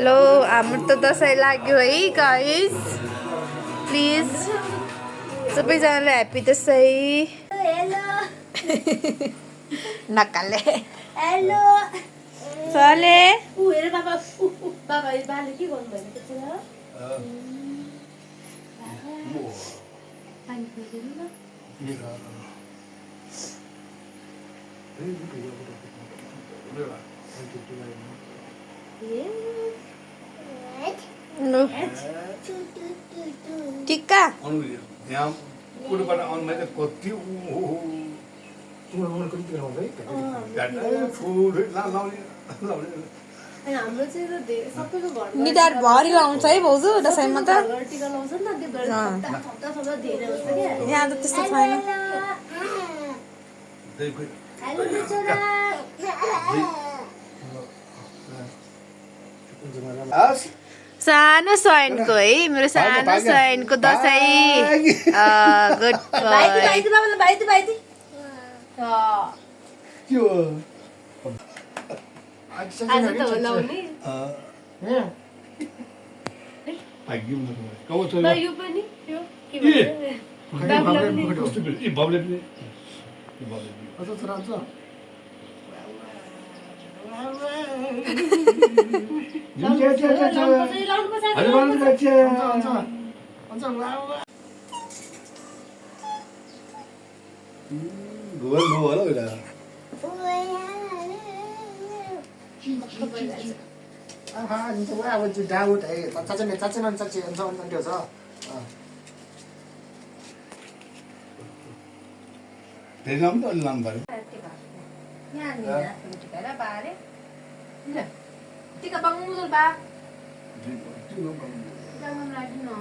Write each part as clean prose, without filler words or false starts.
लो हाम्रो त दसैँ लाग्यो है गाइस प्लिज सबैजनाले ह्याप्पी दसैँ नकाले हेलो सले हेर बाबा बाबाले के गर्नु भएको पानी खोलिदिनु न टिक्का यहाँ पुलबाट आउनुमा त कति हाम्रो चाहिँ सबैको घर निधार भरि लाउँछ है भाउजू दसैँमा त टिका लाउँछ नि त त्यो धेरै हुन्छ क्या यहाँ त त्यस्तो छैन हेलो बिचरा सानो सयनको है मेरो सानो सयनको दसैँ गुड बाइती बाबाले बाइती बाइती आज त होला नि यो पनि यो के टिका bangun ba? Bangun lagi no.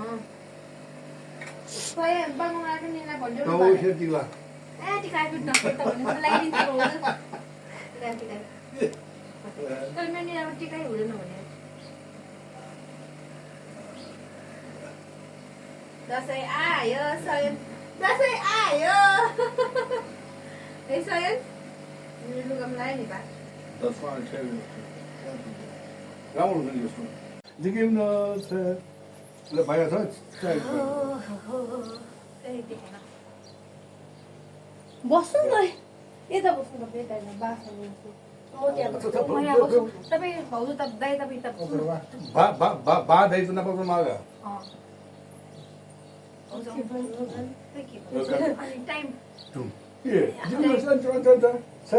Saya bangun lagi ni nak konjol ba? Tika ikut nak kita boleh lagi terus. Tika. Kalau mana ni nak tika udah no ni. Dasai ayo sayang. Dasai ayo. Sayang. Ni lu gamlay ni ba? That's why I tell you. राम्रो हुन्छ नि यसको देखिम न ल भाइ छ बस्नु न यता बस्नु त बेटाइना बास हुनुहुन्छ म त्यहाँ बस्छु तपाईँ भाउजू त दाइ तपाईँ त बा दाइ त नपाउनु मागा टाइम के छ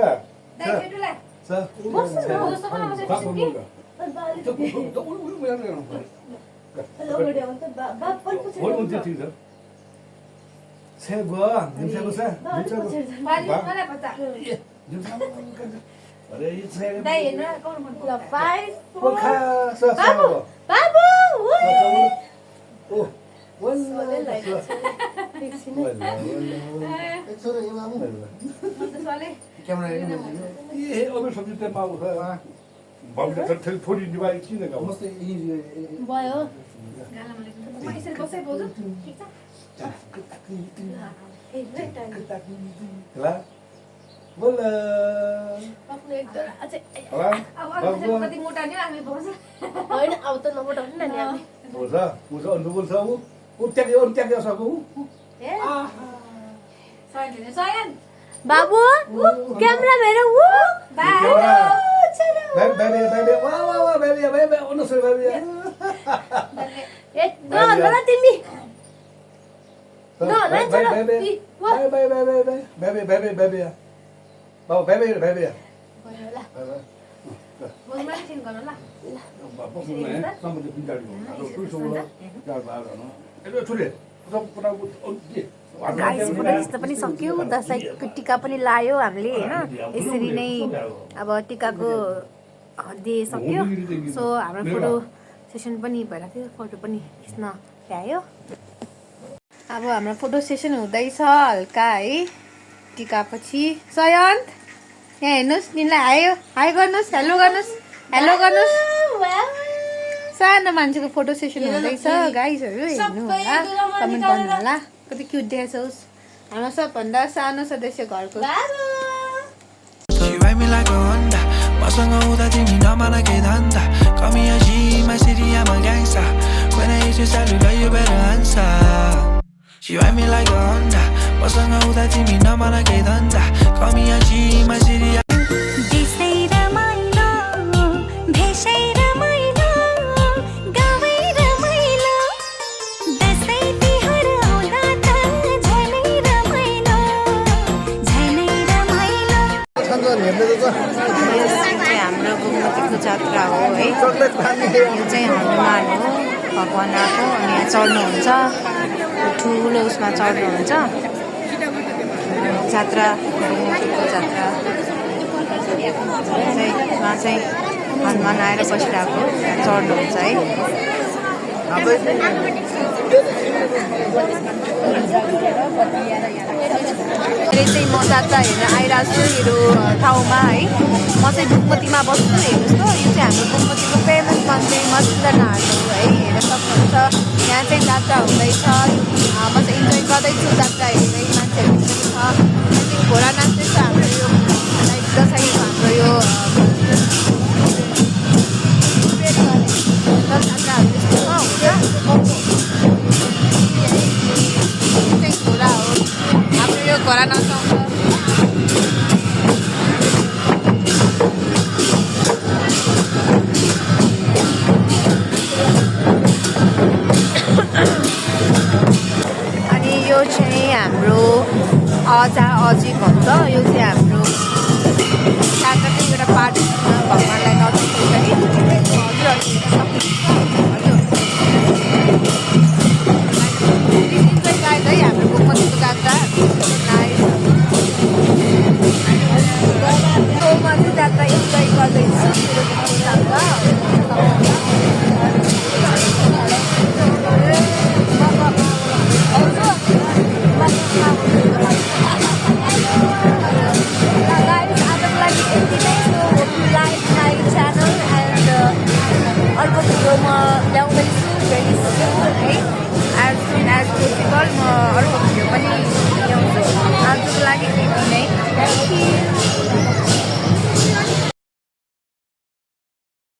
दाइ केटुला छ बस्नु न भाउजू सबै बस्नु कि थोड़ी डिवाइड की ना भयो ला बोला कति मोटा नि हामी पर्छ होइन अब त नमोटाउनु नि हामी बोल्छ बोल्छ अन्त बोल्छ ऊ ट्याक्यो सकौ सयन बाबु क्यामेरा हेर उ बाबे वाह बाबे ओनसो बाबे ए न तिमी गाइस फोटो खिच्न पनि सक्यो दसैँको टिका पनि लायो हामीले होइन यसरी नै अब टिकाको डे सक्यो सो हाम्रो फोटो सेसन पनि भइरहेको थियो फोटो पनि खिच्न भ्यायो अब हाम्रो फोटो सेसन हुँदैछ हल्का है टिका पछि सयन्त यहाँ हेर्नुहोस् निलाई हाई गर्नुहोस् हेलो गर्नुहोस् सानो मान्छेको फोटो सेसन हुँदैछ गाइसहरू हेर्नु होला कमेन्ट गर्नु होला कति क्युट देखाउँछौँ हाम्रो सबभन्दा सानो सदस्य घरको She ride me like a Honda. मसँग हुँदा तिमी नमाना के धन्दा कमी अझै my city, I'm a gangster. When I hit you, salute, girl, you better answer. She ride me like a Honda. Wasn't know that to me, no man, I get under. Call me a G in my city. हाम्रो गोमतीको जात्रा हो है यो चाहिँ हनुमान हो भगवान आएको अनि यहाँ चढ्नुहुन्छ ठुलो उसमा चढ्नुहुन्छ जात्रा गोमतीको जात्रा उहाँ चाहिँ हनुमान आएर बसिरहेको यहाँ चढ्नुहुन्छ है चाहिँ म जात्रा हेर्न आइरहेको छु मेरो ठाउँमा है म चाहिँ गोमतीमा बस्छु हेर्नुहोस् त यो चाहिँ हाम्रो गोमतीको फेमस मन्दिर मस्जिदनाहरू है हेर्न सक्नुहुन्छ यहाँ चाहिँ जात्रा हुँदैछ म चाहिँ इन्जोय गर्दैछु जात्रा हेर्दै मान्छेहरू पनि छ चाहिँ घोडा नाच्दैछ हाम्रो यो लाइक दसैँको हाम्रो यो जात्राहरू त्यस्तोमा हुन्छ घोडा हो हाम्रो यो घोडा नचाउँछ अनि यो चाहिँ हाम्रो अजा अजी भन्छ यो चाहिँ हाम्रो काकाकै एउटा पार्ट भगवान्लाई नजिक है है हाम्रो गोमतीको जात्रा जात्रा इन्जोय गर्दैछु अर्को भिडियो म ल्याउँदैछु भेरी सुन है एज सुन एज पोसिबल म अर्को भिडियो पनि ल्याउँछु आजको लागि यति नै